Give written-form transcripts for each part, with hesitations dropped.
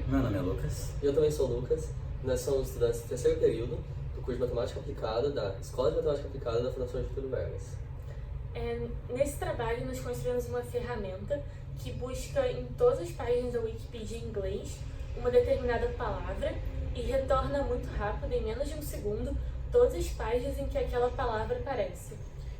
Meu nome é Lucas. Eu também sou o Lucas. Nós somos estudantes do terceiro período do curso de Matemática Aplicada da Escola de Matemática Aplicada da Fundação Getúlio Vargas. Nesse trabalho, nós construímos uma ferramenta que busca em todas as páginas da Wikipedia em inglês uma determinada palavra e retorna muito rápido, em menos de um segundo, todas as páginas em que aquela palavra aparece.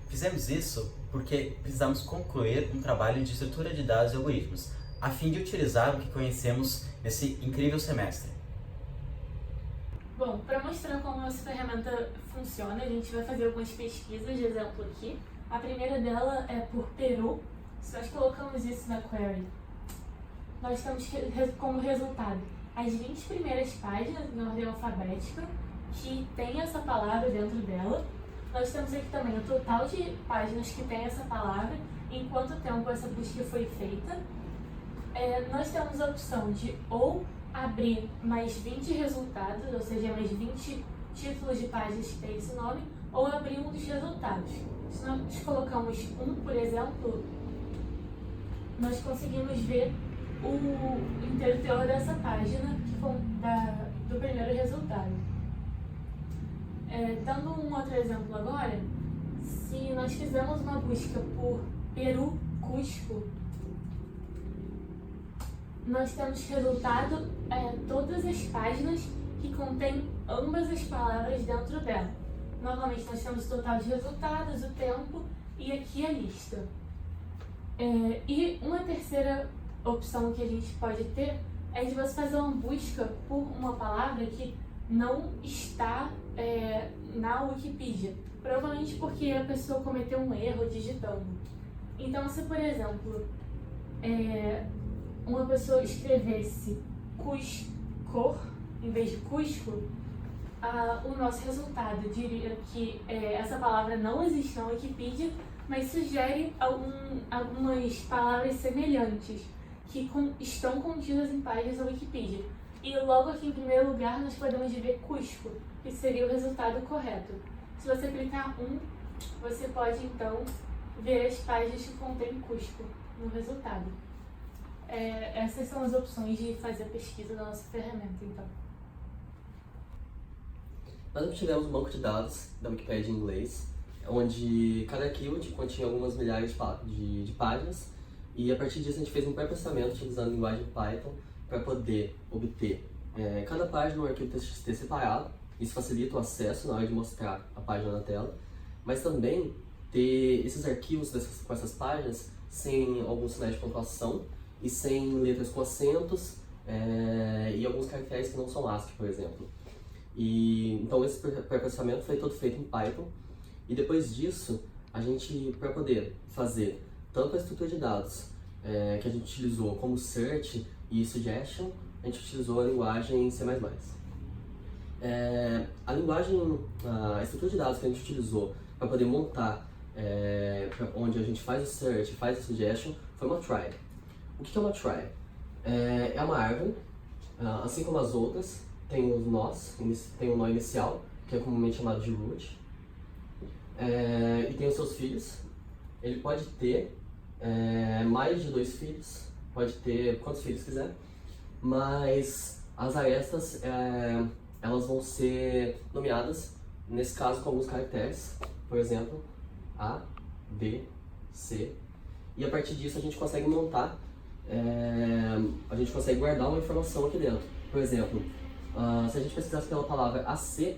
Fizemos isso porque precisamos concluir um trabalho de estrutura de dados e algoritmos, a fim de utilizar o que conhecemos nesse incrível semestre. Bom, para mostrar como essa ferramenta funciona, a gente vai fazer algumas pesquisas de exemplo aqui. A primeira dela é por Peru. Se nós colocamos isso na query, nós temos como resultado as 20 primeiras páginas na ordem alfabética que tem essa palavra dentro dela. Nós temos aqui também o total de páginas que tem essa palavra, em quanto tempo essa busca foi feita. Nós temos a opção de ou abrir mais 20 resultados, ou seja, mais 20 títulos de páginas que tem esse nome, ou abrir um dos resultados. Se nós colocamos um, por exemplo, nós conseguimos ver o inteiro teor dessa página do primeiro resultado. Dando um outro exemplo agora, se nós fizermos uma busca por Peru, Cusco, nós temos resultado todas as páginas que contêm ambas as palavras dentro dela. Novamente, nós temos o total de resultados, o tempo e aqui a lista. E uma terceira opção que a gente pode ter é de você fazer uma busca por uma palavra que não está na Wikipedia, provavelmente porque a pessoa cometeu um erro digitando. Então, se por exemplo, uma pessoa escrevesse Cusco em vez de Cusco, o nosso resultado diria que essa palavra não existe na Wikipedia, mas sugere algumas palavras semelhantes que estão contidas em páginas da Wikipedia. E logo aqui em primeiro lugar nós podemos ver Cusco, que seria o resultado correto. Se você clicar você pode então ver as páginas que contêm Cusco no resultado. Essas são as opções de fazer a pesquisa da nossa ferramenta, então. Nós obtivemos um banco de dados da Wikipedia em inglês, onde cada arquivo continha algumas milhares de páginas, e a partir disso a gente fez um pré-processamento utilizando a linguagem Python para poder obter cada página um arquivo TXT separado. Isso facilita o acesso na hora de mostrar a página na tela, mas também ter esses arquivos com essas páginas sem alguns sinais de pontuação e sem letras com acentos e alguns caracteres que não são ASCII, por exemplo. Então esse pré-processamento foi todo feito em Python, e depois disso a gente, para poder fazer tanto a estrutura de dados que a gente utilizou como search e suggestion, a gente utilizou a linguagem C++. A estrutura de dados que a gente utilizou para poder montar onde a gente faz o search e faz a suggestion foi uma trie. O que é uma trie? É uma árvore, assim como as outras, tem os nós, tem um nó inicial, que é comumente chamado de root, e tem os seus filhos. Ele pode ter mais de 2 filhos, pode ter quantos filhos quiser, mas as arestas elas vão ser nomeadas, nesse caso, com alguns caracteres, por exemplo, A, B, C, e a partir disso a gente consegue montar, a gente consegue guardar uma informação aqui dentro. Por exemplo, se a gente pesquisasse pela palavra AC,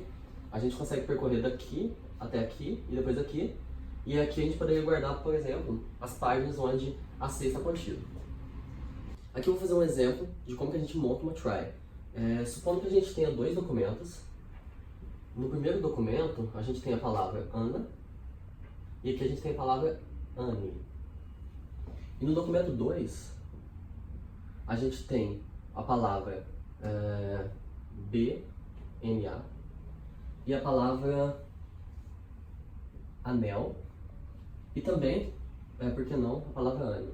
a gente consegue percorrer daqui até aqui e depois aqui, e aqui a gente poderia guardar, por exemplo, as páginas onde AC está contido. Aqui eu vou fazer um exemplo de como que a gente monta uma trie. Supondo que a gente tenha 2 documentos. No primeiro documento a gente tem a palavra Ana e aqui a gente tem a palavra Anne. E no documento 2 a gente tem a palavra BNA e a palavra anel e também, por que não, a palavra Anne.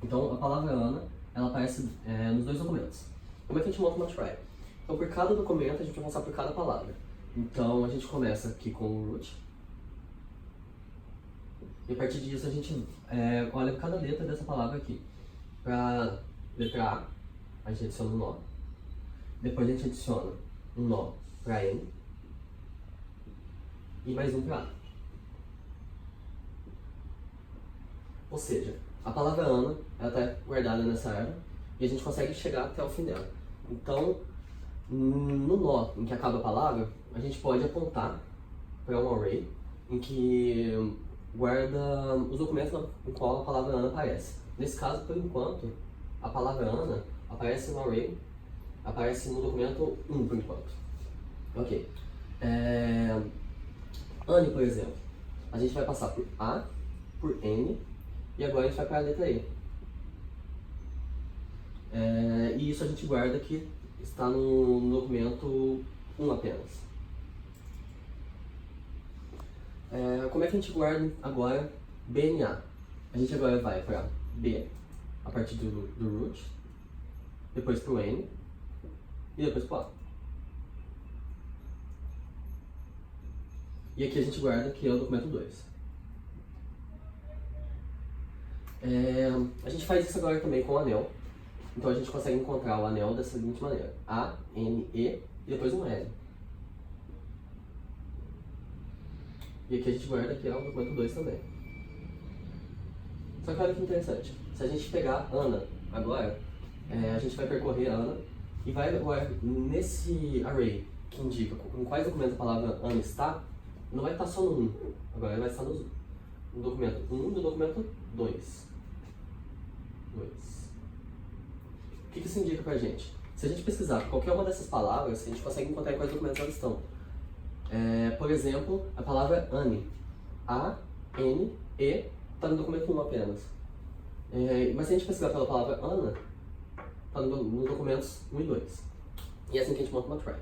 Então a palavra Ana, ela aparece nos 2 documentos. Como é que a gente monta uma trie? Então por cada documento a gente vai passar por cada palavra. Então a gente começa aqui com o root e a partir disso a gente olha cada letra dessa palavra aqui. Para letra A a gente adiciona um nó. Depois a gente adiciona um nó para N e mais um para A. Ou seja, a palavra Ana está guardada nessa árvore e a gente consegue chegar até o fim dela. Então, no nó em que acaba a palavra, a gente pode apontar para um array em que guarda os documentos em qual a palavra Ana aparece. Nesse caso, por enquanto, a palavra Ana aparece no array, aparece no documento 1 por enquanto. Ok. Anne, por exemplo, a gente vai passar por A, por N, e agora a gente vai para a letra E. E isso a gente guarda que está no documento 1 apenas. Como é que a gente guarda agora BNA? A gente agora vai para B, a partir do root, depois para o N, e depois para o A. E aqui a gente guarda que é o documento 2. A gente faz isso agora também com o anel. Então a gente consegue encontrar o anel da seguinte maneira: A, N, E e depois um L. E aqui a gente guarda que é o documento 2 também. Só que olha que interessante. Se a gente pegar Ana agora, a gente vai percorrer Ana e vai agora nesse array que indica em quais documentos a palavra Ana está, não vai estar só no 1, agora vai estar no documento 1 e no documento 2. O que isso indica pra gente? Se a gente pesquisar qualquer uma dessas palavras, a gente consegue encontrar em quais documentos elas estão. Por exemplo, a palavra Anne. A, N, E, está no documento 1 apenas. Mas se a gente pesquisar pela palavra Ana, está nos documentos 1 e 2. E é assim que a gente monta uma try.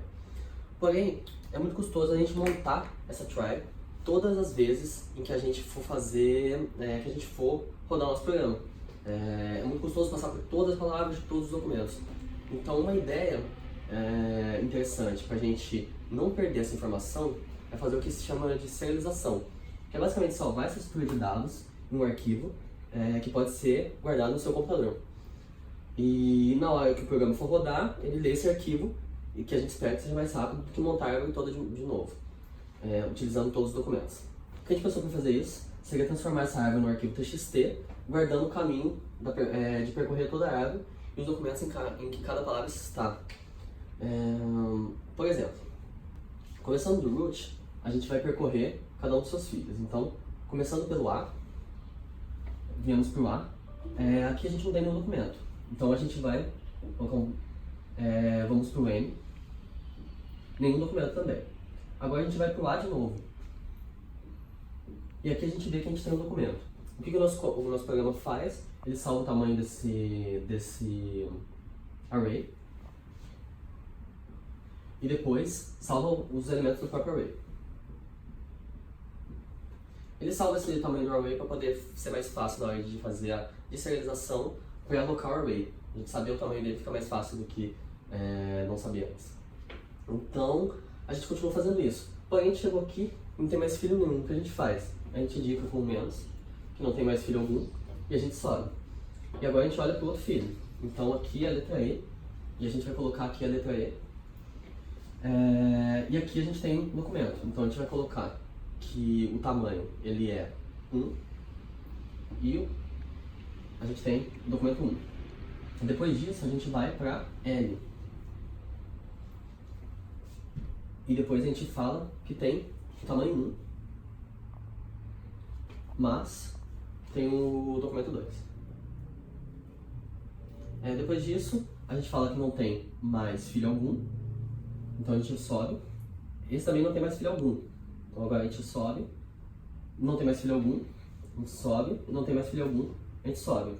Porém, é muito custoso a gente montar essa try todas as vezes em que a gente for fazer, que a gente for rodar o nosso programa. É muito custoso passar por todas as palavras de todos os documentos. Então, uma ideia interessante para a gente não perder essa informação é fazer o que se chama de serialização, que é basicamente salvar essa estrutura de dados em um arquivo que pode ser guardado no seu computador. E na hora que o programa for rodar, ele lê esse arquivo e que a gente espera que seja mais rápido do que montar a árvore toda de novo, utilizando todos os documentos. O que a gente pensou para fazer isso seria transformar essa árvore no arquivo TXT, guardando o caminho de percorrer toda a árvore e os documentos em que cada palavra está. Por exemplo, começando do root, a gente vai percorrer cada um dos seus filhos. Então, começando pelo A, viemos para o A, aqui a gente não tem nenhum documento. Então a gente vai, vamos para o N, nenhum documento também. Agora a gente vai para o A de novo. E aqui a gente vê que a gente tem um documento. O que o nosso programa faz? Ele salva o tamanho desse array e depois salva os elementos do próprio array. Ele salva esse tamanho do array para poder ser mais fácil na hora de fazer a deserialização para alocar o array. A gente saber o tamanho dele fica mais fácil do que não saber antes. Então, a gente continua fazendo isso. Porém, a gente chegou aqui e não tem mais filho nenhum. O que a gente faz? A gente indica com menos, que não tem mais filho algum, e a gente sobe. E agora a gente olha para o outro filho. Então aqui é a letra E, e a gente vai colocar aqui a letra E. E aqui a gente tem um documento. Então a gente vai colocar que o tamanho ele é 1 e a gente tem o documento 1. Depois disso a gente vai para L. E depois a gente fala que tem o tamanho 1, mas tem o documento 2. Depois disso, a gente fala que não tem mais filho algum, então a gente sobe. Esse também não tem mais filho algum, então agora a gente sobe, não tem mais filho algum, a gente sobe, não tem mais filho algum, a gente sobe.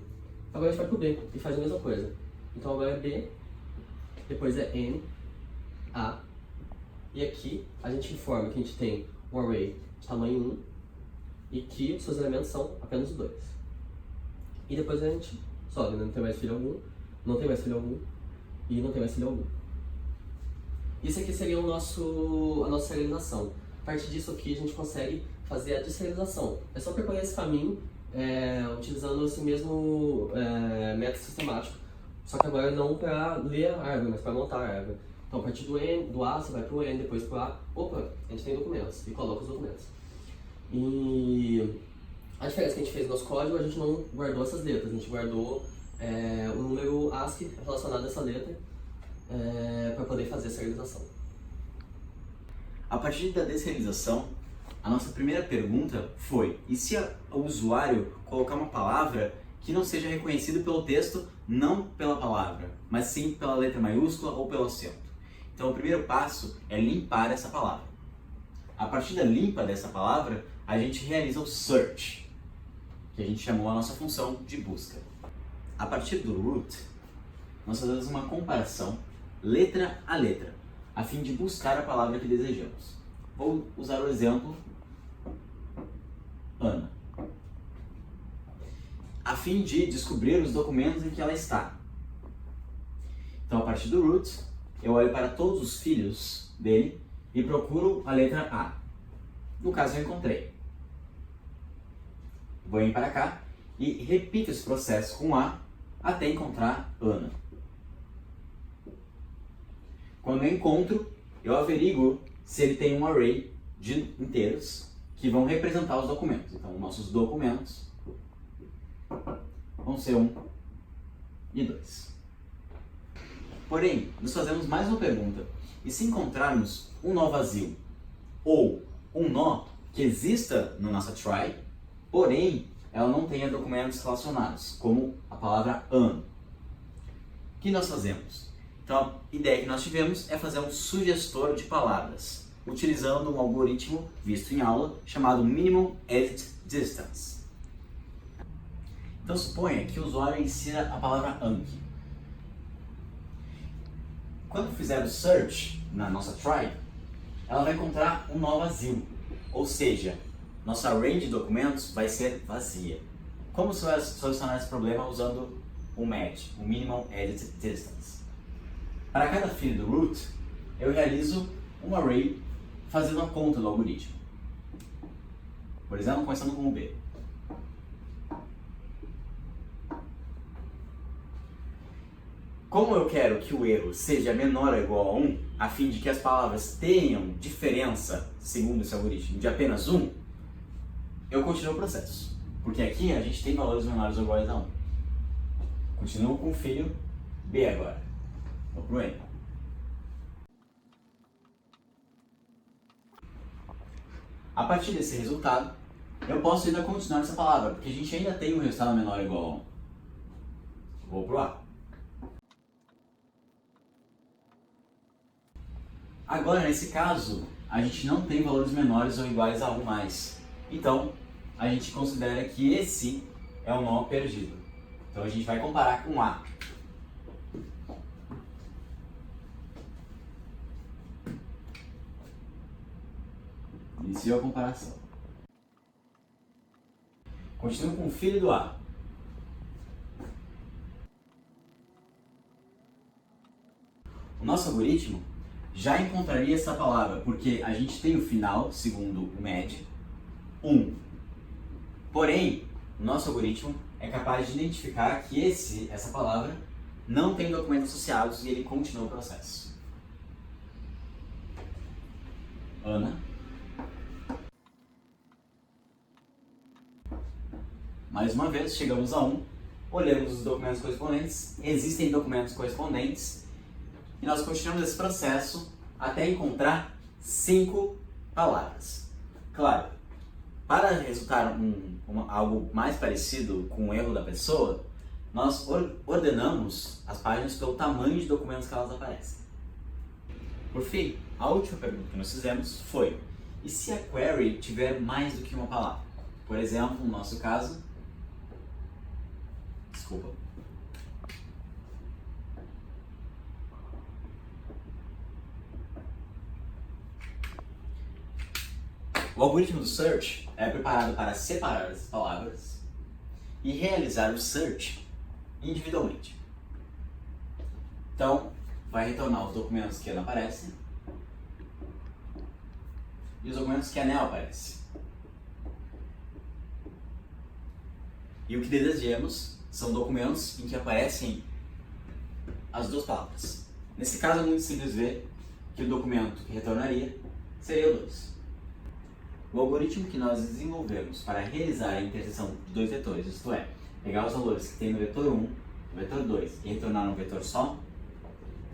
Agora a gente vai pro B e faz a mesma coisa. Então agora é B, depois é N, A, e aqui a gente informa que a gente tem um array de tamanho 1 e que os seus elementos são apenas 2. E depois a gente sobe, não tem mais filho algum, não tem mais filho algum e não tem mais filho algum. Isso aqui seria a nossa serialização. A partir disso aqui a gente consegue fazer a deserialização. É só percorrer esse caminho utilizando esse mesmo método sistemático Só que agora não para ler a árvore, mas para montar a árvore. Então, a partir do A, você vai para o N, depois para o A. Opa, a gente tem documentos, e coloca os documentos. E a diferença que a gente fez no nosso código, a gente não guardou essas letras, a gente guardou o número ASCII relacionado a essa letra para poder fazer essa realização. A partir da deserialização, a nossa primeira pergunta foi: e se o usuário colocar uma palavra que não seja reconhecida pelo texto, não pela palavra, mas sim pela letra maiúscula ou pelo acento? Então o primeiro passo é limpar essa palavra. A partir da limpa dessa palavra, a gente realiza o search, que a gente chamou a nossa função de busca. A partir do root, nós fazemos uma comparação letra a letra, a fim de buscar a palavra que desejamos. Vou usar o exemplo Ana, a fim de descobrir os documentos em que ela está. Então, a partir do root, eu olho para todos os filhos dele e procuro a letra A. No caso, eu encontrei. Vou vir para cá e repito esse processo com A até encontrar Ana. Quando eu encontro, eu averiguo se ele tem um array de inteiros que vão representar os documentos. Então, nossos documentos vão ser 1 e 2. Porém, nos fazemos mais uma pergunta. E se encontrarmos um nó vazio ou um nó que exista na nossa try, porém ela não tenha documentos relacionados, como a palavra an, o que nós fazemos? Então, a ideia que nós tivemos é fazer um sugestor de palavras, utilizando um algoritmo visto em aula chamado Minimum Edit Distance. Então, suponha que o usuário insira a palavra Anki. Quando fizer o search na nossa try, ela vai encontrar um nó vazio, ou seja, nossa range de documentos vai ser vazia. Como você vai solucionar esse problema usando o MED, o Minimum Edit Distance? Para cada filho do root, eu realizo um array fazendo a conta do algoritmo. Por exemplo, começando com o B. Como eu quero que o erro seja menor ou igual a 1, a fim de que as palavras tenham diferença, segundo esse algoritmo, de apenas 1, eu continuo o processo. Porque aqui a gente tem valores menores ou iguais a 1. Continuo com o filho B agora. Vou para o N. A partir desse resultado, eu posso ainda continuar essa palavra, porque a gente ainda tem um resultado menor ou igual a 1. Vou para o A. Agora, nesse caso, a gente não tem valores menores ou iguais a 1 mais. Então, a gente considera que esse é o nó perdido. Então, a gente vai comparar com A. Iniciou a comparação. Continuo com o filho do A. O nosso algoritmo já encontraria essa palavra, porque a gente tem o final, segundo o MED, 1. Porém, o nosso algoritmo é capaz de identificar que essa palavra não tem documentos associados e ele continua o processo. Ana. Mais uma vez, chegamos a 1, olhamos os documentos correspondentes, existem documentos correspondentes, e nós continuamos esse processo até encontrar 5 palavras. Claro, para resultar algo mais parecido com o erro da pessoa, nós ordenamos as páginas pelo tamanho de documentos que elas aparecem. Por fim, a última pergunta que nós fizemos foi: e se a query tiver mais do que uma palavra? Por exemplo, no nosso caso, o algoritmo do search é preparado para separar as palavras e realizar o search individualmente. Então, vai retornar os documentos que não aparecem e os documentos que a Nel aparece. E o que desejamos são documentos em que aparecem as duas palavras. Nesse caso é muito simples ver que o documento que retornaria seria o 2. O algoritmo que nós desenvolvemos para realizar a interseção de dois vetores, isto é, pegar os valores que tem no vetor 1, no vetor 2 e retornar num vetor só,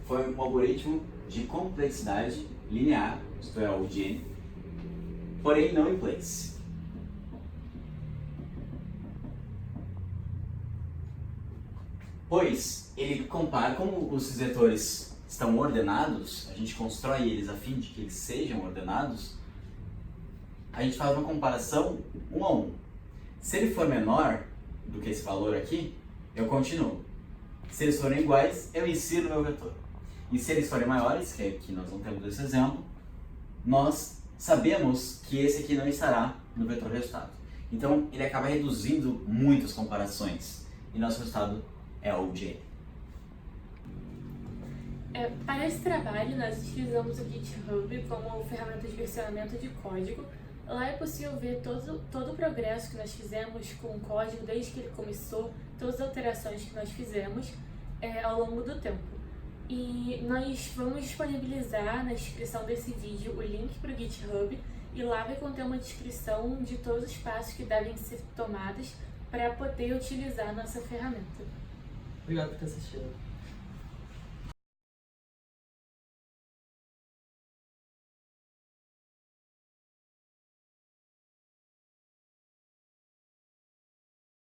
foi um algoritmo de complexidade linear, isto é, o de n, porém não em place. Pois ele compara, como os vetores estão ordenados, a gente constrói eles a fim de que eles sejam ordenados, a gente faz uma comparação 1 a 1. Se ele for menor do que esse valor aqui, eu continuo. Se eles forem iguais, eu insiro meu vetor. E se eles forem maiores, que é aqui nós não temos esse exemplo, nós sabemos que esse aqui não estará no vetor resultado. Então ele acaba reduzindo muitas comparações e nosso resultado é o de n. Para esse trabalho, nós utilizamos o GitHub como ferramenta de versionamento de código. Lá é possível ver todo o progresso que nós fizemos com o código desde que ele começou, todas as alterações que nós fizemos ao longo do tempo. E nós vamos disponibilizar na descrição desse vídeo o link para o GitHub, e lá vai conter uma descrição de todos os passos que devem ser tomados para poder utilizar a nossa ferramenta. Obrigado por ter assistido.